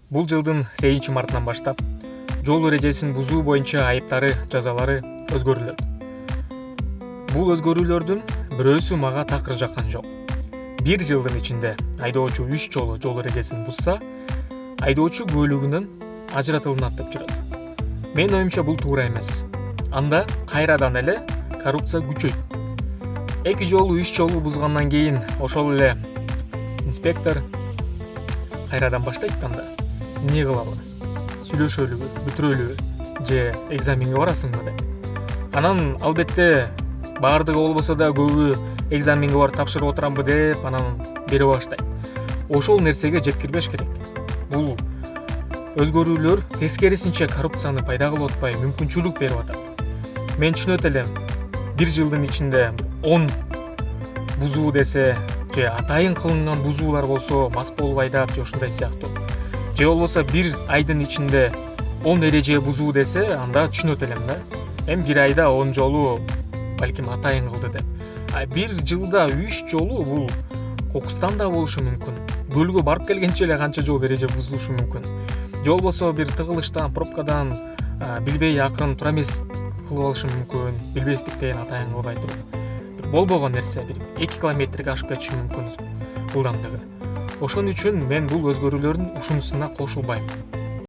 Бул жылдын 8 мартынан баштап жол эрежесин бузуу боюнча айыптары, жазалары өзгөрүлөт. Бул өзгөрүүлөрдүн бирөөсү мага такыр жаккан жок. 1 жылдын ичинде айдоочу 3 жолу жол эрежесин бузса, айдоочу көлүгүнөн ажыратылынат деп жүрөт. Менин оюмча бул туура эмес. Анда кайрадан эле коррупция күчөйт. 2 жолу 3 жолу бузгандан кийин ошол эле инспектор кайрадан баштайт анда. Эмне кылалы? Сүйлөшөлүбү, бүтүрөлүбү же экзаменге барасыңбы деп. Анан албетте баардыгы болбосо да көбү экзаменге барып тапшырып отурамбы деп анан бере баштайт. Ошол нерсеге жеткирбеш керек. Бул өзгөрүүлөр тескерисинче коррупцияны пайда кылып атпай мүмкүнчүлүк берип атат. Мен түшүнөт элем. 1 жылдын ичинде 10 бузуу десе же атайын кылынган бузуулар болсо, мас болуп айдап же ошондой сыяктуу. Же болбосо 1 айдын ичинде 10 эреже бузуу десе, анда түшүнөт элем да. Эми 1 айда 10 жолу балким атайын кылды деп. А 1 жылда 3 жолу бул кокустан да болушу мүмкүн. Көлгө барып келгенче эле канча жол эреже бузулушу мүмкүн. Же болбосо бир тыгылыштан, пробкадан билбей акырын тура эмес кылып алышы мүмкүн. Билбестиктен атайын кылбай туруп. Болбогон нерсе бир 2 километрге ашып кетиши мүмкүн ылдамдыгы. Ошон үчүн мен бул өзгөрүүлөрдүн ушунусуна кошулбайм.